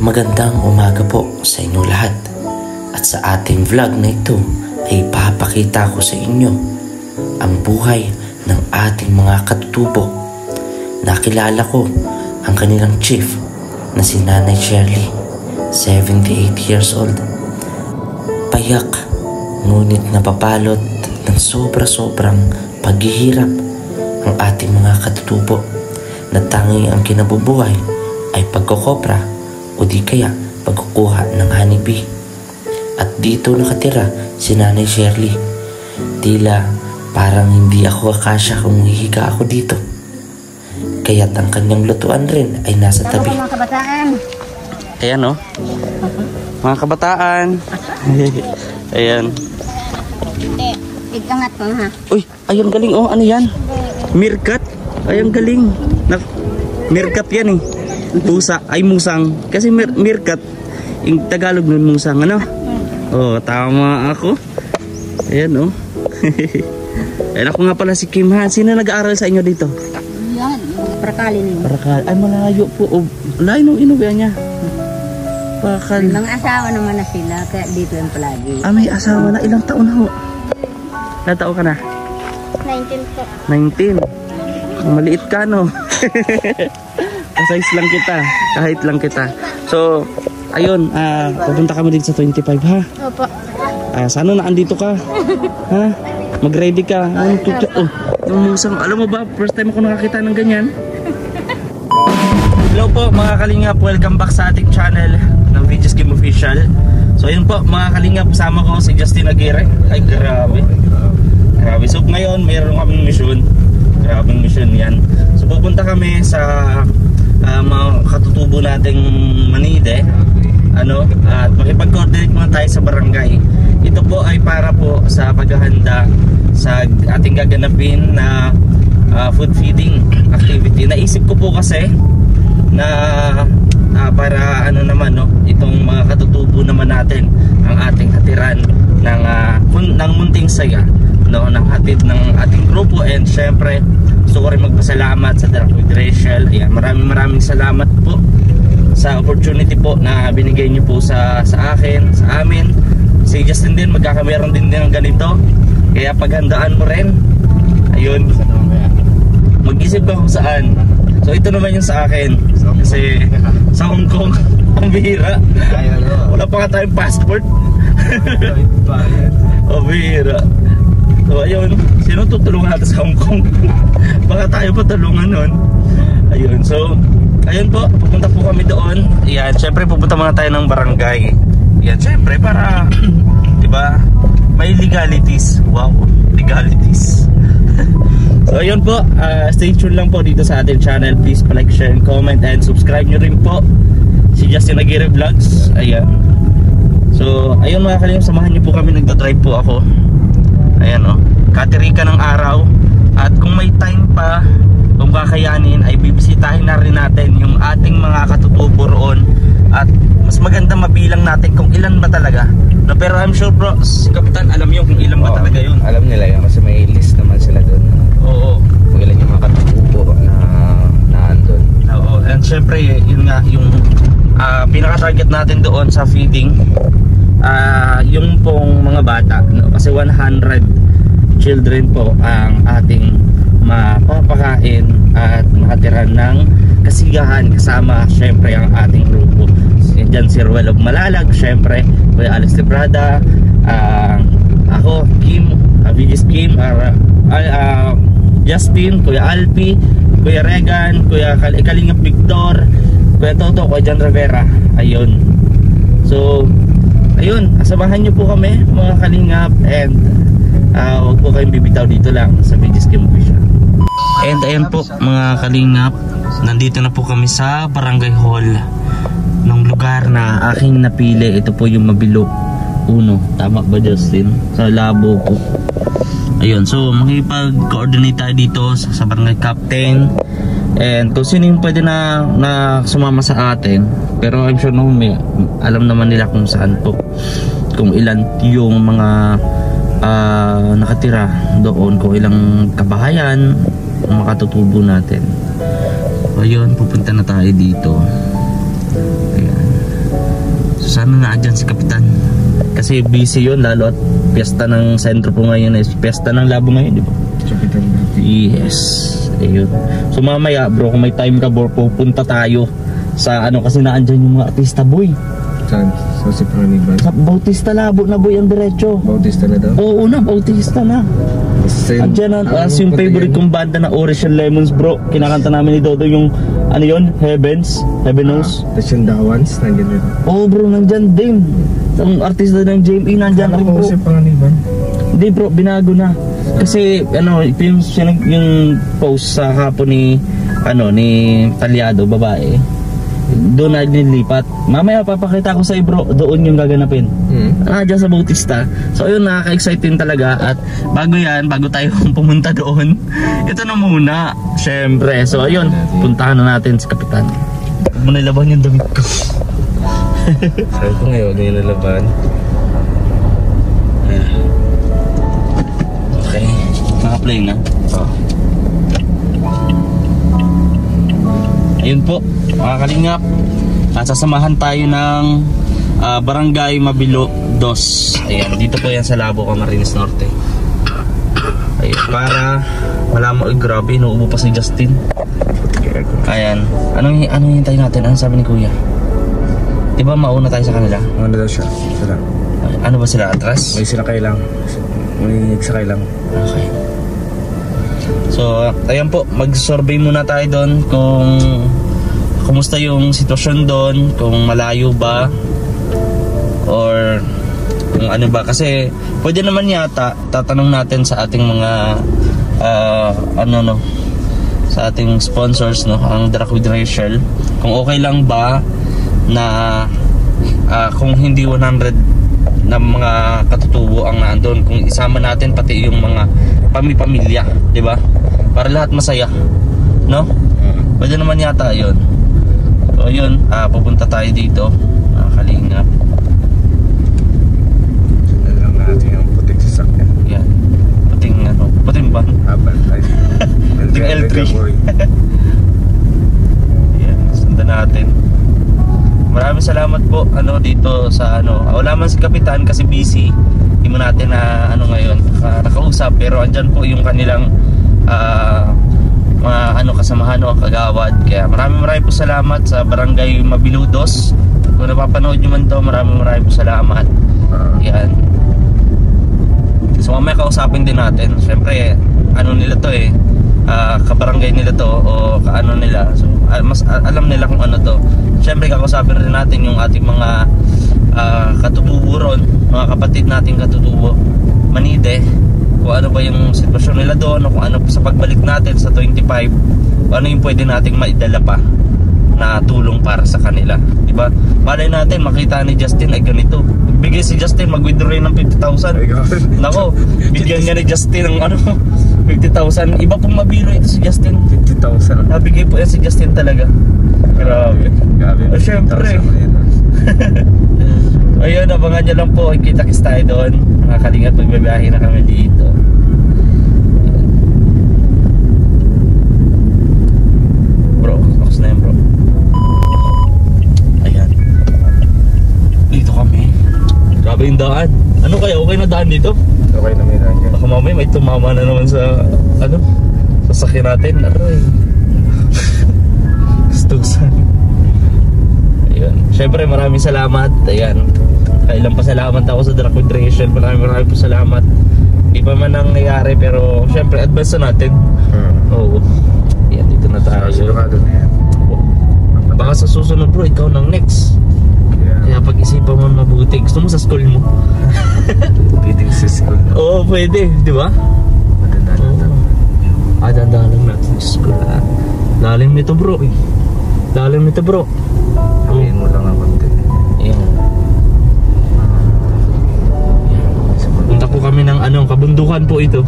Magandang umaga po sa inyo lahat. At sa ating vlog na ito ay papakita ko sa inyo ang buhay ng ating mga katutubo. Nakilala ko ang kanilang chief na si Nanay Shirley, 78 years old. Payak, ngunit napapalot ng sobra-sobrang paghihirap ang ating mga katutubo na tanging ang kinabubuhay ay pagkokopra o di kaya pagkukuha ng honeybee. At dito nakatira si Nanay Shirley. Tila parang hindi ako akasya kung hihiga ako dito. Kaya't ang kanyang lutuan rin ay nasa tabi. Mga kabataan. Ayan o. Mga kabataan. Ayan. Ikangat mo ha. Uy, ayun galing oh. Ano yan? Meerkat. Ayun galing. Meerkat yan eh. Pusa. Ay musang. Kasi meerkat. Yung Tagalog nun musang. Ano? Oh, tama ako. Ayan oh. Ayan ako nga pala si Kim ha. Sino nag-aaral sa inyo dito? Yan. Parakali ninyo. Parakal. Ay malayo po. Oh, layo nung inuwi niya. Parakal. Mga asawa naman na sila. Kaya dito yung palagi. Ah, may asawa na. Ilang taon na ho? Ilang taon ka na? 19 po. 19. Maliit ka no? Size lang kita. Kahit lang kita. So, ayun. Pupunta kami dito sa 25 ha? Opo. Sana na andito ka. Ha? Mag-ready ka. Oh, yung musang. Alam mo ba, first time ako nakakita ng ganyan. Hello po mga kalingap. Welcome back sa ating channel ng VJ's Game Official. So ayun po mga kalingap. Kasama ko si Justin Aguirre. Ay grabe. Grabe. So ngayon mayroon kaming mission. Grabing mission yan. So pupunta kami sa mga katutubo nating Manide. At makipag-coordinate muna tayo sa barangay. Ito po ay para po sa paghahanda sa ating gaganapin na food feeding activity. Naisip ko po kasi na para itong mga katutubo naman natin ang ating hatiran ng munting saya, ng hatid ng ating grupo. And syempre gusto ko rin magpasalamat sa Direct with Rachel. Ayan, maraming salamat po sa opportunity po na binigay niyo po sa akin, sa amin. Si Justin din magkakameron din ng ganito. Kaya paghandaan mo rin. Ayun. Mag-isip ka kung saan. So ito naman yung sa akin. Kasi sa Hong Kong ang bihira. Wala pa nga tayong passport. O bihira. So ayun. Sino tutulungan natin sa Hong Kong? Baka tayo pa tulungan nun. Ayun. So ayun po, pupunta po kami doon. Yan, syempre pupunta muna tayo ng barangay. Yan, syempre para diba, may legalities. Wow, legalities. So ayun po, stay tuned lang po dito sa ating channel. Please like, share, and comment, and subscribe nyo rin po si Justin Aguirre Vlogs. Ayan. So ayun mga kalingap, samahan nyo po kami. Nagdadrive po ako. Ayan o, katirika ng araw. At kung may time pa, kung kakayanin, ay bibisitahin na rin natin yung ating mga katutubo roon. At mas maganda mabilang natin kung ilan ba talaga. No, pero I'm sure bro, si Kapitan alam nyo kung ilan ba talaga yun. Alam nila yun kasi may list naman sila doon. Oo. Kung ilan yung mga katutubo na andun. Oo. And syempre yun nga yung pinaka-target natin doon sa feeding, yung pong mga bata, no? Kasi 100 children po ang ating mapapakain at makatiran ng kasiyahan kasama syempre ang ating grupo. Diyan si Ruel of Malalag, syempre Kuya Alex Librada, ako, Kim, VJ's Kim, Justin, Kuya Alpi, Kuya Regan, Kuya Kalingap Victor, Kuya Toto, Kuya John Rivera. Ayun. So ayun, samahan nyo po kami mga kalingap. And huwag po kayong bibitaw dito lang sa VJ's Game Official. And ayan po mga kalingap, nandito na po kami sa barangay hall ng lugar na aking napili. Ito po yung Mabilo 1. Tama ba Justin? Sa Labo po. Ayun, so makipag-coordinate tayo dito sa barangay captain. And kung sino yung pwede na sumama sa atin. Pero I'm sure alam naman nila kung saan po, kung ilan yung mga nakatira doon, kung ilang kabahayan ang makatutubo natin. Ayun, pupunta na tayo dito. Ayan. Sana naandyan si Kapitan. Kasi busy yun, lalo at piyesta ng sentro po ngayon. Piyesta ng Labo ngayon, di ba? Kapitan natin. Yes. Ayun. So mamaya bro, kung may time ka bro, pupunta tayo sa ano, kasi naandyan yung mga artista boy. Saan? So si Paniban. Sa Bautista Labo na boy ang diretso. Bautista na daw? Oo na, Bautista na. Andyan na, as yung favorite kong banda na Orange and Lemons bro. Kinakanta namin ni Dodo yung ano yun, Heaven Knows. Tapos yung Dawans, nandiyan rin. Oo bro, nandyan din. Ang artista ng JME nandyan rin Ako po. si Paniban. Hindi bro, binago na. Kasi ano, yung post sa hapon ni Talyado, babae. Doon na nilipat. Mamaya papakita ko sa bro, doon yung gaganapin. Dyan sa Bautista. So ayun, nakaka-exciting talaga. At bago tayo pumunta doon, ito na muna, syempre. So ayun, puntahan na natin si Kapitan. Huwag mo nilaban yung damit ko. Sabi ko ngayon, yung nalaban. Okay, naka-play na. Ayun po, mga kalingap, sasamahan tayo ng Barangay Mabilo 2. Ayan, dito po yan sa Labo, Camarines Norte. Ayun, para malaman, grabe, inuubo pa si Justin. Ayan, anong hintayin natin? Anong sabi ni Kuya? Diba mauna tayo sa kanila? Ano daw siya? Sila. Ano ba sila, atras? May sinakay lang. May nagsakay lang. Okay. So, ayan po, mag-survey muna tayo doon kung kumusta yung sitwasyon doon, kung malayo ba or kung ano ba, kasi pwede naman yata tatanong natin sa ating mga sa ating sponsors, no, ang Drac with Rachel, kung okay lang ba na kung hindi 100 na mga katutubo ang naandun, kung isama natin pati yung mga pamilya, di ba? Para lahat masaya, no? Pwede naman yata yun. So yun, pupunta tayo dito, kalingap. Sundan lang natin yung puting sasakyan. Yan, puting ba? Habal tayo. Puting L3. Yan, sundan natin. Maraming salamat po dito sa wala man si Kapitan kasi busy. Hindi mo natin na ngayon nakausap, pero andyan po yung kanilang mga kasamahan o kagawad. Kaya maraming po salamat sa Barangay Mabiludos. Kung napapanood nyo man to, maraming po salamat. Yan. So mamaya kausapin din natin. Siyempre nila to kabarangay nila to o kaano nila. So mas alam nila kung ano to. Siyempre kakausapin rin natin yung ating mga katutubo ron, mga kapatid nating katutubo Manide, kung ano ba yung sitwasyon nila doon, o kung ano sa pagbalik natin sa 25, kung ano yung pwede nating maidala pa na tulong para sa kanila, diba? Malay natin makita ni Justin ay ganito, bigay si Justin, mag-withdraw rin ng 50,000. Nako, bigyan niya ni Justin ng 50,000. Iba pong mabiro ito si Justin. 50,000. Nabigay po yan si Justin talaga. Grabe. Siyempre. Ayun, abangan nyo lang po. Kita-kits tayo doon. Mga kalingap, magbabiyahe na kami dito. Bro, box na yun bro. Ayan. Dito kami. Grabe yung daan. Ano kaya? Okay na daan dito? Okay na may daan yan. Baka mamaya may tumama na naman sa sasakyan natin. Aray. Gustusan. Ayun. Siyempre maraming salamat. Ayan. Kailan pa salamat ako sa Drac with Rachel. Maraming po salamat. Di pa man nangyayari pero siyempre advance na natin. Oo. Ayan, dito na tayo. Sigurado na yan. Baka sa susunod bro, ikaw nang next. Kaya pag-isipan mo mabuti. Gusto mo sa school mo? Pwedeng sa school. Oo, pwede. Di ba? Dadaan lang natin sa school. Lalim nito bro. Lalim nito bro. Hawiin mo lang ang konti. Ayan. Punta po kami ng kabundukan po ito.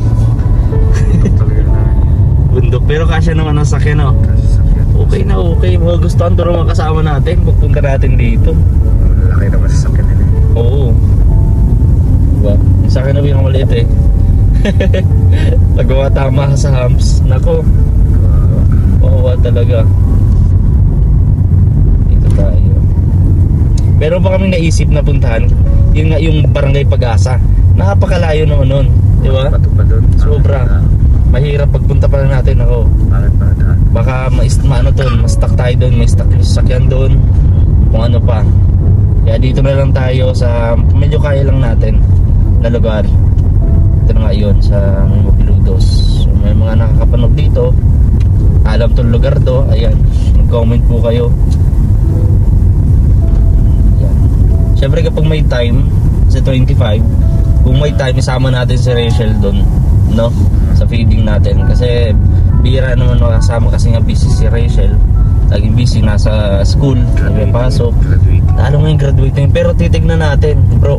Bundok. Pero kasya naman ang sakyan Okay na okay. Mga gustuhan to mga kasama natin. Pagpunta natin dito. Malaki naman sa sakyan nila. Oo. Diba? Yung sakyan na yung maliit Nagawa tama sa humps. Nako. Wawa talaga. Dito tayo. Meron pa kaming naisip na puntahan. Yun nga yung Barangay Pag-asa. Napakalayo naman nun, di ba? Pato pa doon. Sobra. Mahirap pagpunta pa lang natin ako. Bakit pa daan? Baka maano doon, ma-stuck tayo doon, may stuck yung sasakyan doon. Kung ano pa. Kaya dito na lang tayo sa medyo kaya lang natin na lugar. Ito na nga yun sa Mabiludos. So, may mga nakakapanood dito. Alam tong lugar to. Ayan, mag-comment po kayo. Ayan. Siyempre kapag may time sa 25, kung may time isama natin si Rachel doon, no? Sa feeding natin. Kasi bira naman makasama kasi nga busy si Rachel. Laging busy, nasa school, may pasok. Lalo ngayon graduating. Pero titignan natin, bro,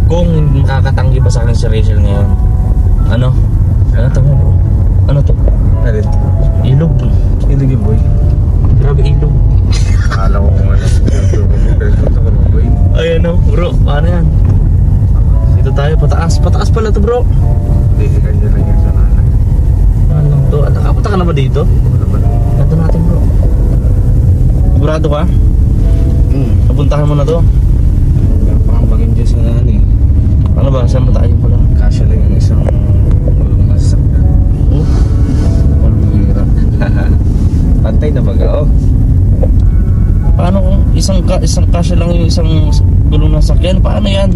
kung makakatanggi ba sa akin si Rachel ngayon. Ano? Ano to, bro? Ano to? Ano to? Ilog. Ilog yung boy. Grabe ilog. Akala ko kung ano. Ito ko boy. Ay ano, bro, paano yan? Dito tayo, pataas. Pataas pala to, bro. Hindi, kanya lang yan sa nanay. Ano lang to? Nakapunta ka na ba dito? Ano ba? Ito natin, bro. Sigurado ka? Napuntahan mo na to? Parang bagay dyan sa nanay. Ano ba? Saan ba tayo pala? Kasya lang yung isang gulong na sasakyan. Oh? Ang hirap. Pantay na baga, oh. Paano kung isang kasya lang yung isang gulong ng sakyan? Paano yan?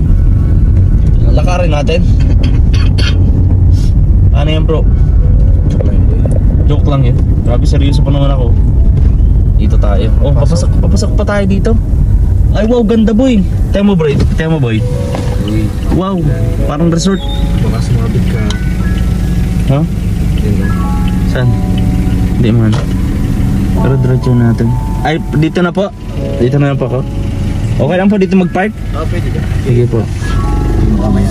Lakarin natin? Paano yan, bro? Joke lang yun. Grabe, seryoso pa naman ako. Dito tayo. Oh, papasok pa tayo dito. Ay, wow, ganda, boy. Tayo mo, boy. Tayo mo, boy. Wow, parang resort. Baka sumabit ka. Ha? Saan? Hindi man. Pero diretso natin. Ay, dito na po. Dito na lang po ako. Okay lang po dito mag-park? Oh, pwede ka. Sige po. Mamaya.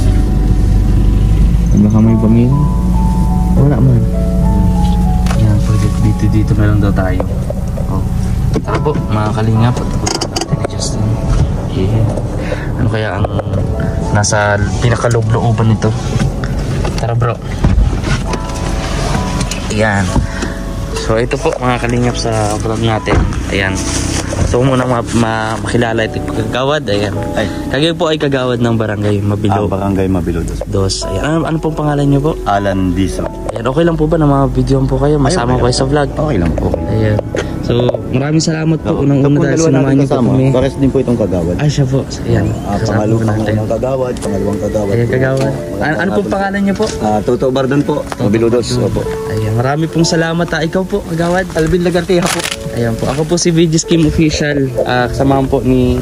Baka may pamilya. Wala man. Yan, pwede dito na lang daw tayo. Oh. Tara po, mga kalingap. Punta natin ni Justin. Yeah. Ano kaya ang nasa pinakaloob-looban nito? Tara bro. Ayan. So ito po mga kalingap sa vlog natin. Ayan. So muna makilala ito kagawad. Ayan. Kayo po ay kagawad ng Barangay Mabilo. Barangay Mabilo Dos. Ayan. Ano pong pangalan nyo po? Alan Dizon. Ayan. Okay lang po ba na mga-videoan po kayo? Masama ko kayo sa vlog? Okay lang po. Ayan. So maraming salamat po. Unang-una dahil sinamahan nyo po kami. Pares din po itong kagawad. Ay siya po. Ayan. Pangalawang kagawad, pangalawang kagawad. Ayan, kagawad. Ano pong pangalan nyo po? Toto Bardon po. Mabilo Dos. Opo. Ayan, marami pong salamat. Ikaw po, kagawad. Alvin Lagarteja po. Ayan po. Ako po si VG's Kim Official. Kasamahan po ni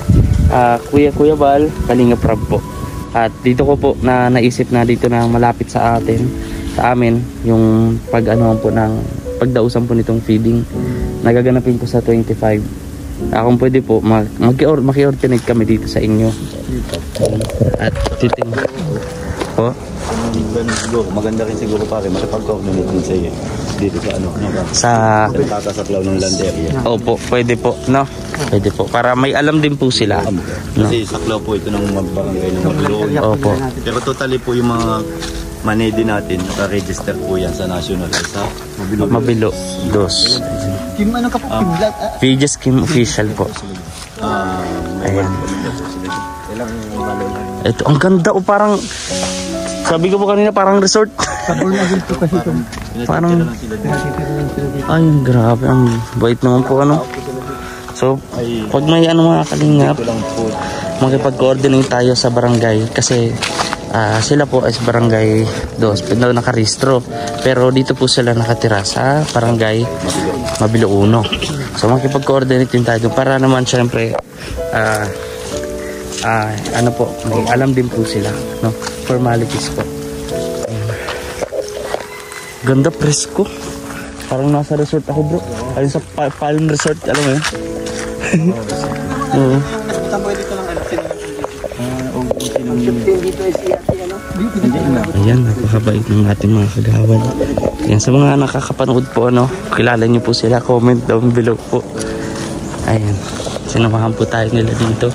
Kuya Bal, Kalinga Prab po. At dito ko po na naisip na dito na malapit sa amin, yung pag-anuhan po ng pagdausan po nitong feeding. Nagaganapin po sa 25. Kung pwede po, maki-ordinate kami dito sa inyo. At titing po. Maganda rin siguro pare, makipag-coordinate din sa iyo. Dito sa ano? Sa kakasaklaw ng land area. Opo, pwede po, no? Pwede po, para may alam din po sila. Kasi saklaw po ito ng barangay ng Mabilo. Opo. Pero totally po yung mga manedi natin, naka-register po yan sa national sa Mabilo Dos. Kim, ano ka po? VG's Kim Official po. Ayan. Ito, ang ganda o parang, sabi ko po kanina parang resort. Parang, ay grabe, ang bait naman po ano. So, pag may ano mga kalingap, makipag-coordinate tayo sa barangay kasi sila po ay barangay Dos, nakarehistro. Pero dito po sila nakatira sa barangay Mabilo 1. So makipag-coordinate din tayo para naman syempre ano po, may alam din po sila, no? Formalities po. Ganda, presko. Parang nasa resort ako bro. Ayun sa Palm Resort, alam mo yun? Oo. Ayan, napakabait ng ating mga kagawad. Ayan, sa mga nakakapanood po, ano, kilala nyo po sila, comment down below po. Ayan, sinamahan po tayo nila dito.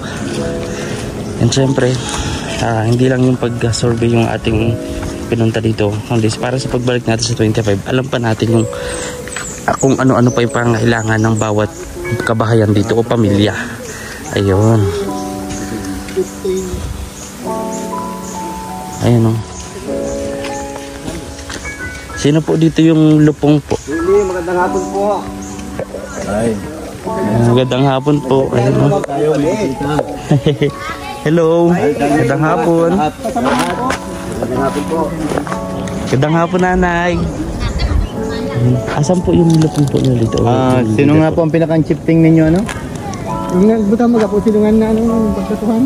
And syempre, hindi lang yung pag-survey yung ating pinunta dito, kundi para sa pagbalik natin sa 25, alam pa natin yung kung ano-ano pa yung pangailangan ng bawat kabahayan dito o pamilya. Ayun. Ayan o. Sino po dito yung lupong po? Hindi, magandang hapon po. Ay. Magandang hapon po. Ayan o. Hello. Magandang hapon. Magandang hapon po. Magandang hapon, nanay. Asan po yung lupong po nyo dito? Sino nga po ang pinaka-chipping ninyo, ano? Yung buta mga po silungan na anong pagkatuhan.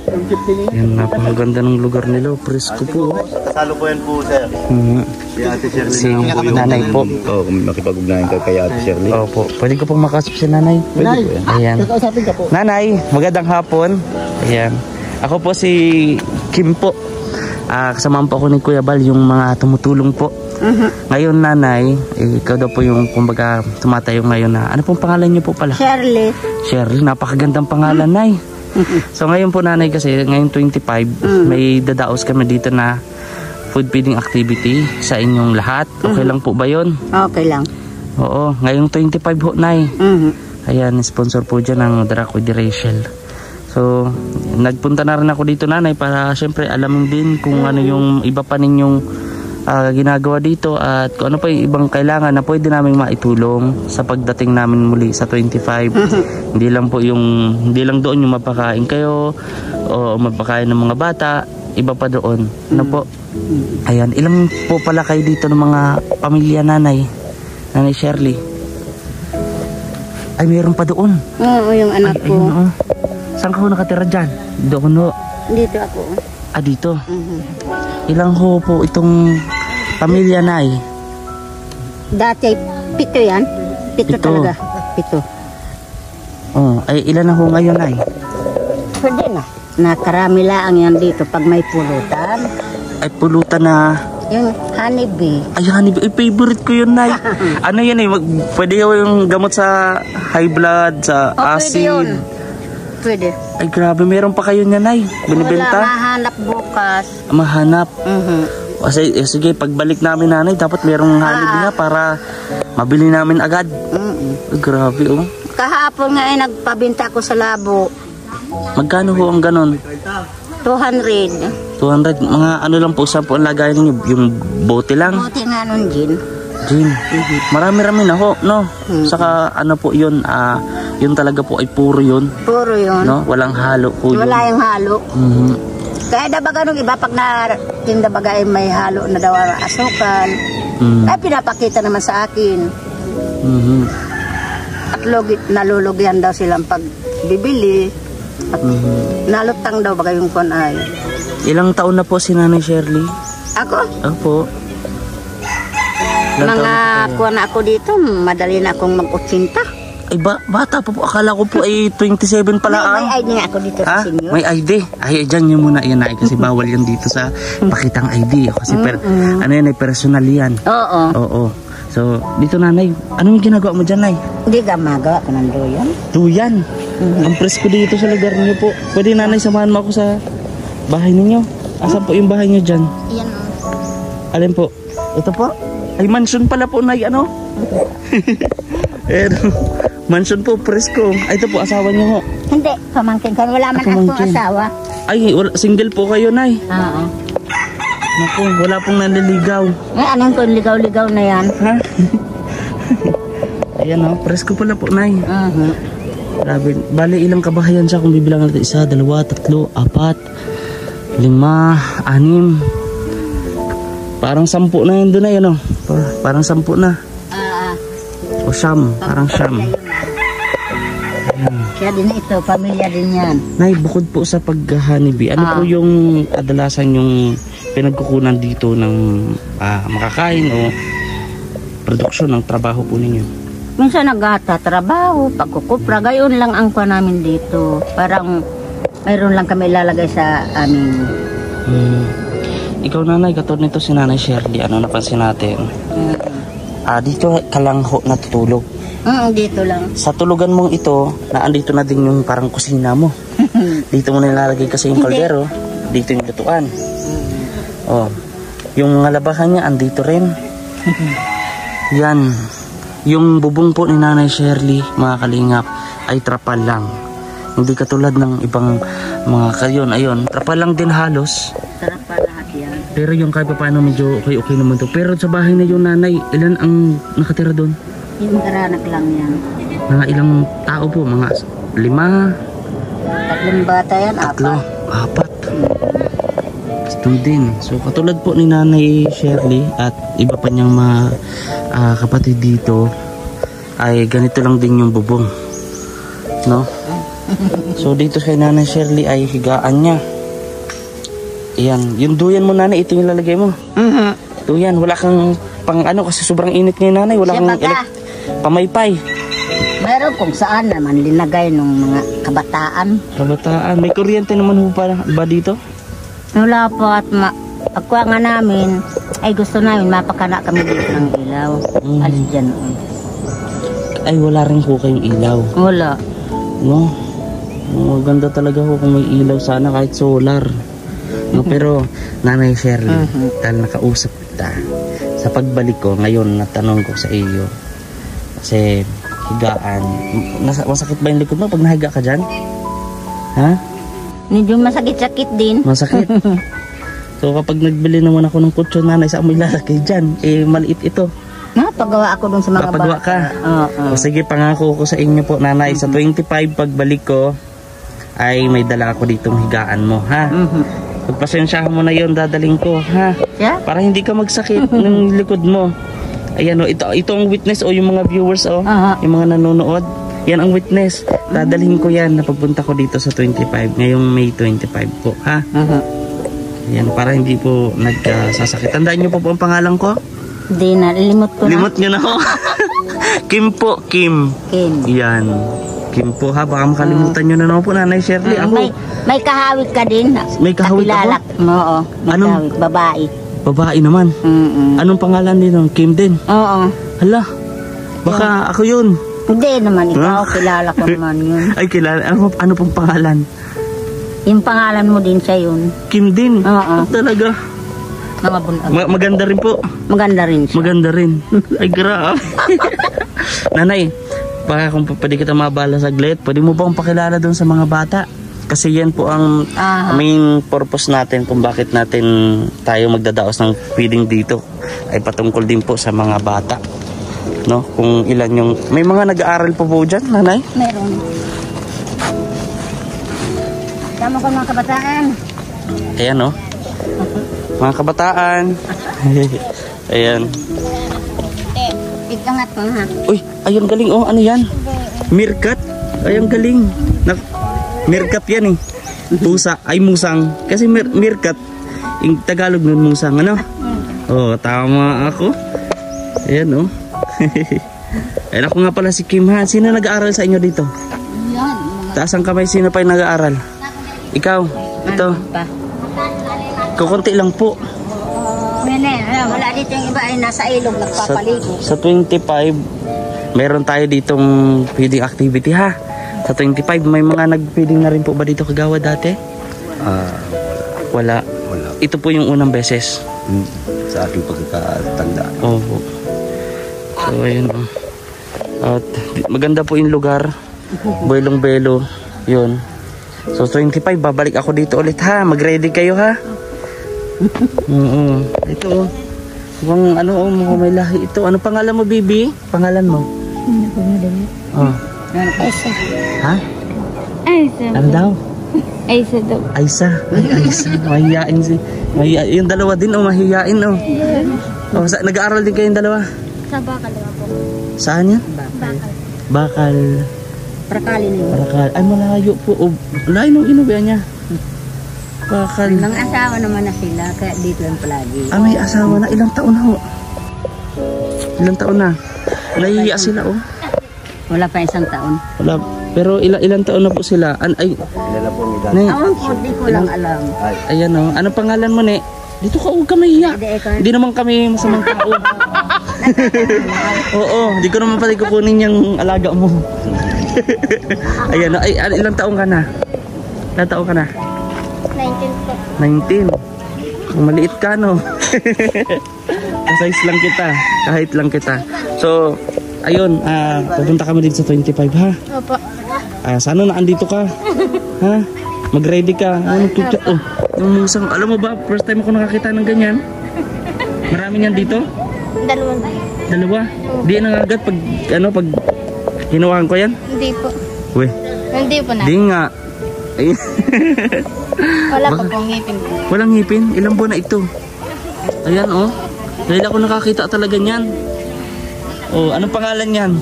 Yung chipping niya. Yan, napakaganda ng lugar nila. Presko po. Kasalo po yan po, sir. Si Ate Shirley. Si nanay po. Oo, makipag-ugnayan ka kay Ate Shirley. Opo. Pwede ko pong makasap si nanay. Nay, Ayan. kakausapin ka po. Nanay, magandang hapon. Ayan. Ako po si Kim po. Kasama po ako ni Kuya Bal, yung mga tumutulong po. Ngayon, nanay, ikaw daw po yung kumbaga tumatayo ngayon na. Ano pong pangalan niyo po pala? Shirley. Shirley, napakagandang pangalan, nay. So ngayon po, nanay, kasi ngayon 25, may dadaos kami dito na food feeding activity sa inyong lahat. Okay lang po ba yun? Okay lang. Oo, ngayong 25 ho, nay. Ayan, sponsor po dyan ng Draco de Rachel. So, nagpunta na rin ako dito, nanay, para syempre alamin din kung ano yung iba pa ninyong ginagawa dito at kung ano pa yung ibang kailangan na pwede namin maitulong sa pagdating namin muli sa 25. Hindi lang doon yung mapakain kayo o mapakain ng mga bata, iba pa doon. Ano po? Ayan, ilang po pala kayo dito ng mga pamilya, nanay? Nanay Shirley? Ay, mayroon pa doon. Oo, yung anak ko. Ayun, saan ka ho nakatira dyan? Doon ho. Dito ako. Dito. Ilang ho po itong pamilya, nay? Dati, 7 yan. 7 talaga. 7. Ay ilan na ho ngayon, nay? Pwede na. Nakarami lang yan dito pag may pulutan. Ay pulutan na. Yung honeybee. Ay honeybee, ay favorite ko yun, nay. Ano yan pwede yung gamot sa high blood, sa acid. Pwede yun. Pwede. Ay grabe, meron pa kayo niya, nay? Binibenta? Wala, mahanap bukas. Mahanap. Sige, pagbalik namin, nanay, dapat merong honeybee na para mabili namin agad. Ay, grabe, oh. Kahapon nga ay nagpabinta ko sa labo. Magkano ho ang ganon? 200. 200. Mga ano lang po, saan po ang lagayan ninyo? Yung bote lang? Buti nga nun, Jin. Gin. Marami-rami na ho, no? Saka ano po yun, yun talaga po ay puro yun. Puro yun. No? Walang halo po yun. Wala yung halo. Kaya dabaga nung iba, pag natinda baga ay may halo na daw ang asukal, ay pinapakita naman sa akin. At nalulugyan daw silang pagbibili. At nalutang daw baga yung kon ay. Ilang taon na po si Nanay Shirley? Ako? Opo. Mga kuwan ako dito, madali na akong mag-80. Ay bata pa po. Akala ko po ay 27 pala. May ID nga ako dito sa senior. May ID? Ay, dyan nyo muna yan, ay. Kasi bawal yan dito sa pakitang ID. Kasi ano yan ay personal yan. Oo. Oo. So, dito, nanay, anong ginagawa mo dyan, nay? Hindi ka magawa ko ng duyan. Duyan. Ang presko dito sa lugar niyo po. Pwede, nanay, samahan mo ako sa bahay ninyo. Asan po yung bahay niyo dyan? Yan. Alin po? Ito po? Ay, mansion pala po, nay, ano? Mansion po, presko. Ay, ito po, asawa niyo ho. Hindi, pamangkin ka. Wala man akong asawa. Ay, single po kayo, nay. Oo. Naku, wala pong nanliligaw. Anong kung ligaw-ligaw na yan? Ha? Ayan o, presko pala po, nay. Grabe, bali ilang kabahayan siya kung bibilang natin? 1, 2, 3, 4, 5, 6. Parang 10 na yun doon, ay ano? Parang 10 na. O siyam, parang siyam. Siya din ito, pamilya din yan. Nay, bukod po sa pag-honeybee, ano po yung kadalasan yung pinagkukunan dito ng makakain o produksyon ng trabaho po ninyo? Minsan nagtatrabaho, pagkukupra, gayon lang ang kwa namin dito. Parang mayroon lang kami ilalagay sa amin. Ikaw, nanay, katulad nito si Nanay Shirley, ano napansin natin? Dito ka lang ho natutulog. Dito lang. Sa tulugan mong ito, naandito na din yung parang kusina mo. Dito mo nilalagay kasi yung kaldero, dito yung lutuan. Yung mga labahan niya, andito rin. Yan. Yung bubong po ni Nanay Shirley, mga kalingap, ay trapal lang. Hindi katulad ng ibang mga kayon. Ayun, trapal lang din halos. Sarap pa lahat yan. Pero yung kahit paano medyo okay naman to. Pero sa bahay na yung nanay, ilan ang nakatira doon? Yung karanak lang yan. Mga ilang tao po? Mga 5? 3 bata yan, 4. 4. Ito din. So katulad po ni Nanay Shirley at iba pa niyang mga kapatid dito ay ganito lang din yung bubong. No? So dito kay Nanay Shirley ay higaan niya. Ayan. Yung duyan mo, Nanay, ito yung lalagay mo. Duyan. Wala kang pang ano kasi sobrang init ngayon, Nanay. Wala kang pamaypay. Meron kung saan naman linagay ng mga kabataan. Kabataan. May kuryente naman ho ba dito? Wala po at pagkuha nga namin, ay gusto namin mapakana kami dito ng ilaw. Alis dyan. Ay wala rin ho kayong ilaw. Wala. No? Maganda talaga ho kung may ilaw sana kahit solar. No, pero Nanay Shirley, dahil nakausap kita, sa pagbalik ko ngayon natanong ko sa iyo, kasi higaan, masakit ba yung likod mo pag nahiga ka dyan? Ha? Medyo masakit-sakit din. Masakit. So kapag nagbili naman ako ng kutsyon, Nanay, saan mo ilalagay dyan? Eh maliit ito. Napagawa ako dun sa mga Papagawa ka? O sige, pangako ko sa inyo po, Nanay, sa 25 pagbalik ko ay may dala ako ditong higaan mo, ha? Pagpasensyahan mo na yon, dadaling ko, ha? Yeah? Para hindi ka magsakit ng likod mo. Ayan o, ito ang witness o yung mga viewers o, yung mga nanonood. Yan ang witness. Dadalhin ko yan na pagpunta ko dito sa 25, ngayong May 25 po, ha? Ayan, para hindi po nagsasakit. Tandaan niyo po ang pangalan ko? Hindi na, limot ko na. Limot niyo na ho. Kim po, Kim. Kim. Yan. Kim po, ha? Baka makalimutan niyo na naman po, Nanay Shirley. Ako. May kahawig ka din. May kahawig ako? Oo, may kahawig. Babae. Babae naman. Anong pangalan din nun? Kim din? Oo. Hala, baka ako yun. Hindi naman ikaw, kilala ko naman yun. Ay, kilala. Ano pong pangalan? Yung pangalan mo din siya yun. Kim din? Oo. Talaga? Mga bunag. Maganda rin po. Maganda rin siya. Maganda rin. Ay, grabe. Nanay, baka kung pwede kita mabala saglit, pwede mo bang pakilala doon sa mga bata? Kasi yan po ang main purpose natin kung bakit natin tayo magdadaos ng feeding dito. Ay patungkol din po sa mga bata. No? Kung ilan yung... May mga nag-aaral po dyan, Nanay? Meron. Tama ko mga kabataan. Ayan, no? Mga kabataan. Ayan. Ikangat mo ha. Uy, ayun galing. Oh, ano yan? Meerkat. Ayun galing. Meerkat yan eh. Pusa. Ay, musang. Kasi meerkat. Yung Tagalog nun, musang. Ano? Oh, tama ako. Ayan, oh. Ayan ako nga pala si Kim, ha. Sino nag-aaral sa inyo dito? Yan. Taas ang kamay. Sino pa yung nag-aaral? Ikaw. Ito. Kukunti lang po. Wala dito yung iba ay nasa ilog nagpapaligo. Sa 25, meron tayo ditong feeding activity, ha. Sa 25, may mga nag-feeding na rin po ba dito kagawa dati? Wala. Ito po yung unang beses. Sa aking pagkakatanda. Opo. So, ayun. At maganda po yung lugar. Belong-belo. Yun. So, 25, babalik ako dito ulit, ha. Mag-ready kayo, ha. Ito, oh. Mukhang ano, oh, mukhang may lahi ito. Ano pangalan mo, Bibi? Pangalan mo? Oh. Aisa. Ha? Aisa. Ano daw? Aisa daw. Aisa. Ay, Aisa. Mahihain si... Yung dalawa din, oh, mahihain, oh. Oh, nag-aaral din kayong dalawa? Sa bakal naman po. Saan yan? Bakal. Prakali na yun. Bakal. Ay, malayo po. Oh, layo nung inuwian niya. Bakal. Mga asawa naman na sila, kaya dito lang palagi. Ah, may asawa na. Ilang taon na ho? Ilang taon na? Nahihiya sila, oh. Wala pa isang taon. Wala. Pero ilang taon na po sila? Ay, Ilan na po ang edad? Nay. Awan ko, di ko lang alam. Ayan, oh. Ano pangalan mo, ne? Dito ka, huwag ka mahiya. Hindi naman kami masamang tao. Oo, di ko naman pala kukunin yung alaga mo. Ayan, ay, ilang taong ka na? Ilang taong ka na? 19 po. 19. Maliit ka, no? Size lang kita. Kahit lang kita. So, ayun, pupunta kami dito sa 25, ha? Opo. Sana na andito ka. Ha? Mag-ready ka. Yung musang, alam mo ba, first time ako nakakita ng ganyan. Marami niyan dito? Dalawa? Di na agad pag hinawakan ko yan? Hindi po. Uy. Hindi po na. Di nga. Ay. Wala pa pong ngipin po. Walang ngipin? Ilang buwan na ito? Ayan oh. Dahil ako nakakita talaga niyan. Oh, anong pangalan niyan?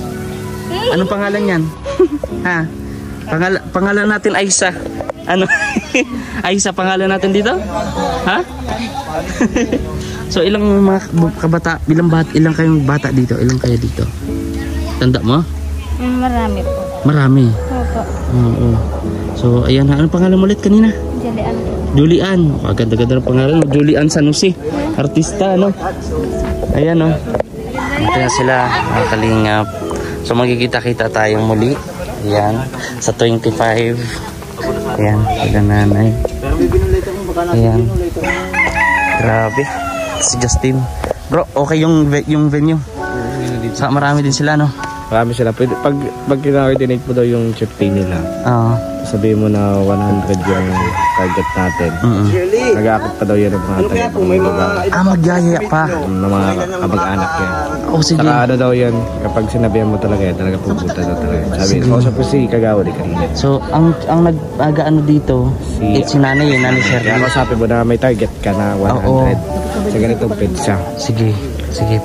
Anong pangalan niyan? Ha? Pangalan natin Aisa. Ano? Aisa pangalan natin dito? Ha? So ilang mga kabata, ilang kayong bata dito? Ilang kayo dito? Tanda mo? Marami po. Marami. Opo. Oo. So ayan ha. Anong pangalan mo ulit kanina? Julian. Julian. Ganda-ganda ng pangalan mo. Julian Sanusi. Artista, no? Ayan, no? Ito na sila, mga kalingap. So magkikita-kita tayong muli. Ayan. Sa 25. Ayan. Sila nanay. Ayan. Grabe. Si Justin. Bro, okay yung venue. Sa marami din sila, no? Marami sila. Pag kina-coordinate mo daw yung chieftain nila, sabihin mo na 100 yung target natin. Nag-aakit pa daw yan ng mga tayo. Magyaya pa. Ng mga kamag-anak yan. Oh, sige. Saka ano daw yan, kapag sinabihan mo talaga yan, talaga pupunta daw talaga. Sabi, kausap ko si Kagawa di kanina. So, ang nag-ano dito, si nanay yun, nanay Shirley. Kaya kausapin mo na may target ka na 100 sa ganitong petsa. Sige,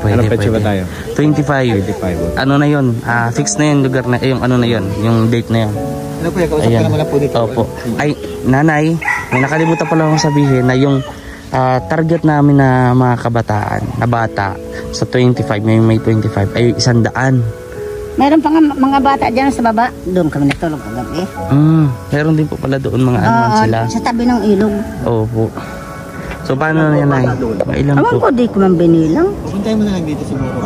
pwede. Anong petsa ba tayo? 25. Ano na yun? Fix na yun lugar na, yung ano na yun, yung date na yun. Ano po yan? Kausap ka naman na po dito. Opo. Ay, nanay, may nakalimutan pala akong sabihin na yung target namin na mga kabataan, na bata, sa 25, may 25, ay 100. Meron pa nga mga bata dyan sa baba. Doon kami natulog kagabi. Meron din po pala doon mga ano sila. Sa tabi ng ilog. Opo. So paano na yan ay? Mailang Awan po? ko, di ko man binilang. Pupuntahin mo na lang dito siguro.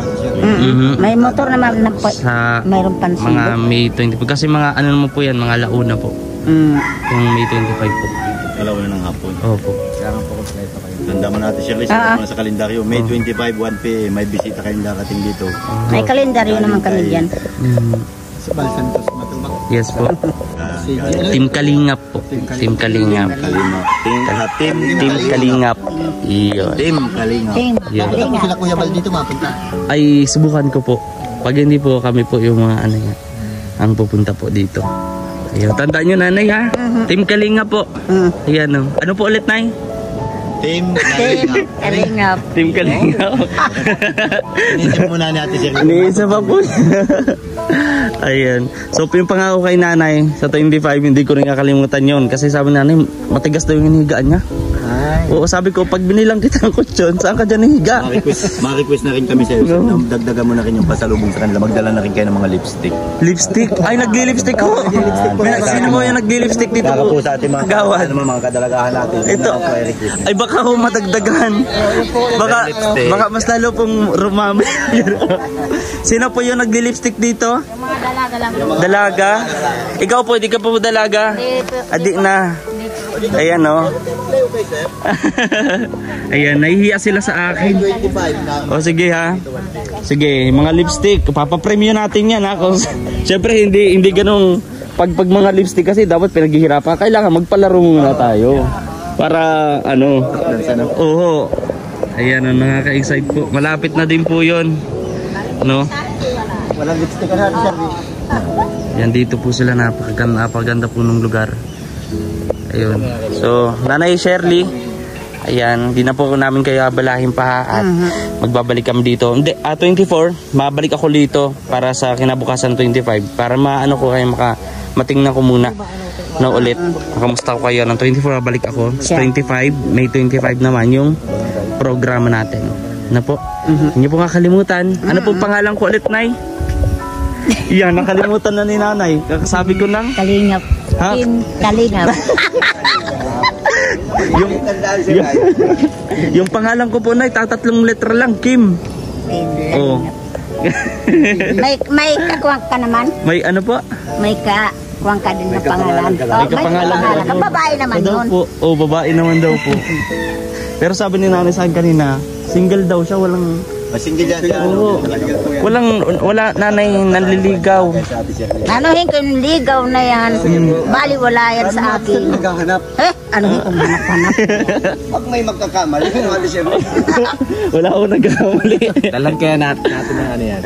May motor naman na Sa mayroong pansin. mga May 25. Kasi mga ano naman po yan, mga launa po. Yung May 25 po. Alauna ng hapon. Opo. Kailangan po kompleto kayo. Tanda mo natin, Shirley, sa sa kalendaryo. May 25, 1 p.m. May bisita kayong darating dito. May kalendaryo naman kami dyan. Sa Balsantos, Matubak. Yes po. Team Kalingap po. Team Kalingap. Team Kalingap. Iyon. Team Kalingap. Yun. Kalingap. Sila Kuya Bal dito mapunta. Ay subukan ko po. Pag hindi po kami po yung mga ano yan, ang pupunta po dito. Ayun. Tandaan nyo nanay ha. Team Kalingap po. Ayan o. Ano po ulit nay? Team Kalingap. Kalingap. Team Kalingap. Inisip muna natin, Shirley. Iniisa pa po. Ayan. So yung pangako kay nanay sa 25, hindi ko rin kakalimutan yon. Kasi sabi nanay, matigas daw yung hinigaan niya. Oo, sabi ko, pag binilang kita ng kutsyon, saan ka dyan higa? Ma-request na rin kami sa'yo. Dagdagan mo na rin yung pasalubong sa kanila. Magdala na rin kayo ng mga lipstick. Lipstick? Ay, nagli-lipstick ko. Sino mo yung nagli-lipstick dito? Para po sa ating mga Gawad. mga kadalagahan natin. Ito. Ay, baka ho matagdagan. Baka mas lalo pong rumami. Sino po yung nagli-lipstick dito? Mga dalaga lang po. Dalaga? Ikaw po, hindi ka po dalaga? Adik na. Ayan o. Ayan, nahihiya sila sa akin. O sige ha. Sige, mga lipstick. Papapremyo natin yan ha. Siyempre hindi ganun. Pag mga lipstick kasi dapat pinaghihirapan. Kailangan magpalaro muna tayo. Para ano. Oo. Ayan o, nakaka-excite po. Malapit na din po yun. No? Walang lipstick ka natin, Shirley. Yan, dito po sila. Napakaganda po ng lugar. Ayun. So, Nanay Shirley, ayan, di na po namin kayo abalahin pa at magbabalik kami dito. Hindi, 24, mabalik ako dito para sa kinabukasan 25 para maano ko kayo matingnan ko muna na ulit. Makamusta ko kayo ng 24, mabalik ako. Sa 25, May 25 naman yung programa natin. Ano po? Hindi po kakalimutan. Ano po pangalan ko ulit, Nay? Yan, nakalimutan na ni Nanay. Kakasabi ko lang. Kalingap. Ha? Team Kalingap. yung pangalan ko po na tatatlong letra lang, Kim. Oh. May kakuwang ka naman? May ano po? May kakuwang ka din na pangalan. May kapangalan ka. Babae naman yun. Po. Oh, babae naman daw po. Pero sabi ni nanay sa akin kanina, single daw siya, Masingil yan siya. Oo. Wala nanay nanliligaw. Anuhin ko yung ligaw na yan. Bali wala yan sa akin. Naghahanap. Anuhin ko hanap-hanap. Pag may magkakamali, ano siya? Wala ako nagkamali. Dalan kaya natin na ano yan.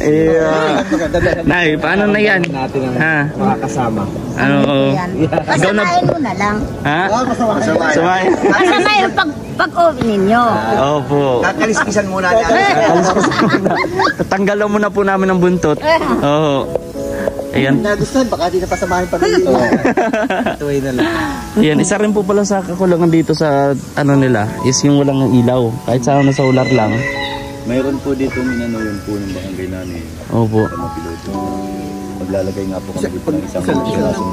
Nay, paano na yan? Natin ang Ha? makakasama. Ano? Pasamahin mo na lang. Ha? Sumay. Pasamahin pag-open ninyo. Opo. Kakaliskisan muna niya. Tatanggalan mo na po namin ang buntot. Oo. Ayan. Nagustuhan, baka di na pasamahin pa rin. Tuway na lang. Ayan, isa rin po pala sa kakulangan dito sa ano nila is yung walang ilaw. Kahit sa solar lang. Mayroon po dito minano yung po ng barangay namin. Opo. Sa mapiloto. Maglalagay nga po kami dito ng isang klaseng.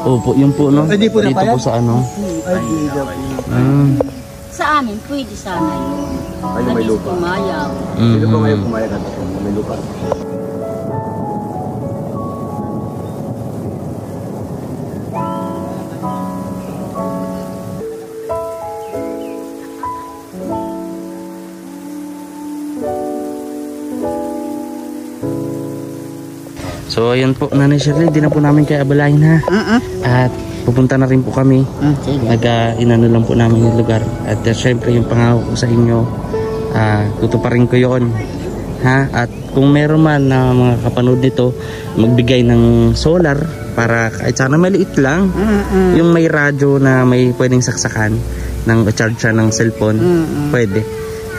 Opo, yun po no. Dito po sa ano. Sa amin, pwede sana yun. Ano may lupa? Kumayaw. Sino po ngayon pumayag at may lupa? So ayun po, Nanay Shirley, di na po namin kayo abalahin ha. At pupunta na rin po kami. Inano lang po namin yung lugar. At syempre yung pangako ko sa inyo, tutuparin ko yon. Ha? At kung meron man na mga kapanood nito, magbigay ng solar para kahit sana maliit lang, yung may radyo na may pwedeng saksakan ng charge siya ng cellphone, pwede.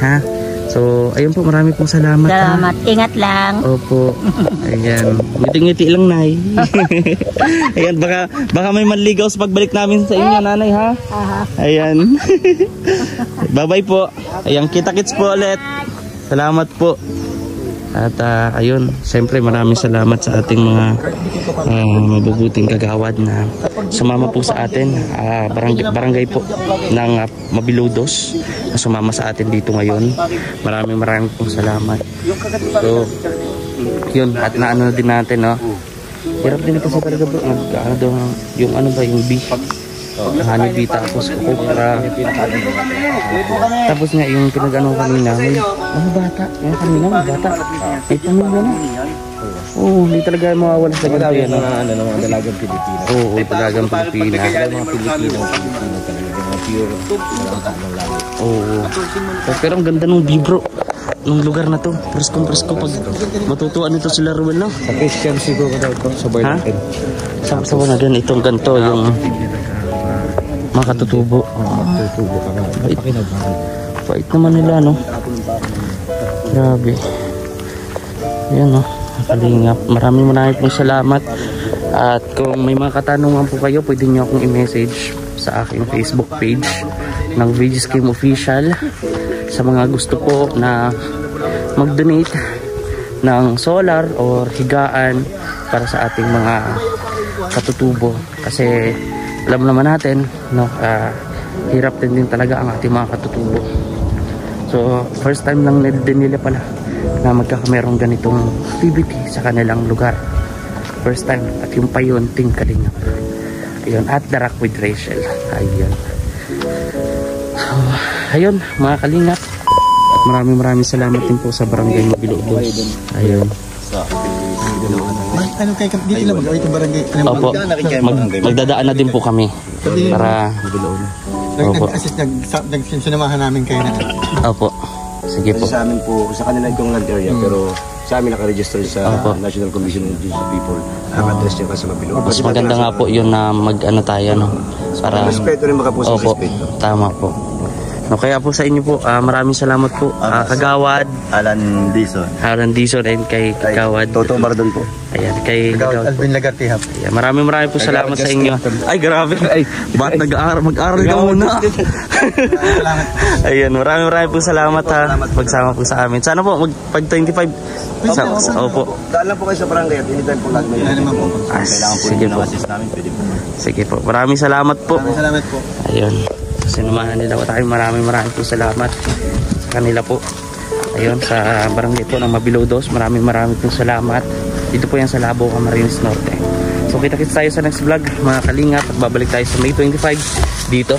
Ha? So, ayun po, marami pong salamat. Salamat. Ingat lang. Opo. Ayan. Ngiti-ngiti lang, Nay. Ayan, baka may manligaw sa pagbalik namin sa inyo, Nanay, ha? Ayan. Bye-bye po. Ayan, kita-kits po ulit. Salamat po. At ayun, siyempre maraming salamat sa ating mga mabubuting kagawad na sumama po sa atin, barangay po ng Mabiludos na sumama sa atin dito ngayon. Maraming pong salamat. So, yun, at naano din natin, no? Hirap din ito sa talaga bro. Ano daw, yung ano ba, yung beef. Honeybee tapos okra. Tapos nga yung pinag-ano kanina, may mga bata. Yung kanina, mga bata. May pamilya na. Oo, hindi talaga mawawala sa ganito yan. Mga dalagang Pilipino. Oo, dalagang Pilipina. Mga Pilipino talaga. Mga pure. Walang kanang langit. Oo. Pero ang ganda ng view bro. Nung lugar na to. Presko pag matutuan nito sila Ruel, no? Sa Christian siguro daw ito. Sa Barnagan. Sa Barnagan itong ganito yung mga katutubo. Tutubo ka nga. Pait naman nila, no? Grabe. Ayan, no? Kalingap. Maraming pong salamat. At kung may mga katanungan po kayo, pwede nyo akong i-message sa aking Facebook page ng VG's Game Official. Sa mga gusto po na mag-donate ng solar or higaan para sa ating mga katutubo. Kasi alam naman natin, no, hirap din talaga ang ating mga katutubo. So, first time lang din nila pala na magkakamerong ganitong activity sa kanilang lugar. First time. At yung pa yun, Team Kalingap. Ayun, at The Rock with Rachel. Ayun. So, ayun, mga Kalingap. Maraming salamat din po sa Barangay Mabiludos. Ayun. Ano kayo dito lang mag-away itong barangay? Opo, magdadaan na din po kami para opo. Kasi nagsinamahan namin kayo na. Opo, sige po. Sa amin po, sa kanila itong land area, pero sa amin nakaregister sa National Commission on Indigenous People. Ang address niya sa Mabiludos. Mas maganda nga po yun na mag-ano tayo, no? Para respeto rin makapuso sa opo, respeto. tama po. No, kaya po sa inyo po, maraming salamat po. Kagawad, Alan Dizon. Aaron Dizon, and kay Kagawad. Toto Bardon po. Ayan, kay Kagawad po. Alvin Lagartihap. Ayan, maraming po salamat sa inyo. Ay, grabe. Ay, ba't mag-aaral ka muna? Ayan, maraming po salamat ha. Pagsama po sa amin. Sana po, pag 25. Opo. Daan lang po kayo sa barangay at anytime po lahat may kailangan po sige po. assist namin, pwede po. Sige po, maraming salamat po. Salamat po. Ayun, sinamahan nila tayo. Maraming po salamat sa kanila po. Ayun, sa barangay po ng Mabiludos, maraming po salamat. Dito po yan sa Labo, Camarines Norte. So kita-kits tayo sa next vlog, mga Kalingap, at babalik tayo sa May 25 dito.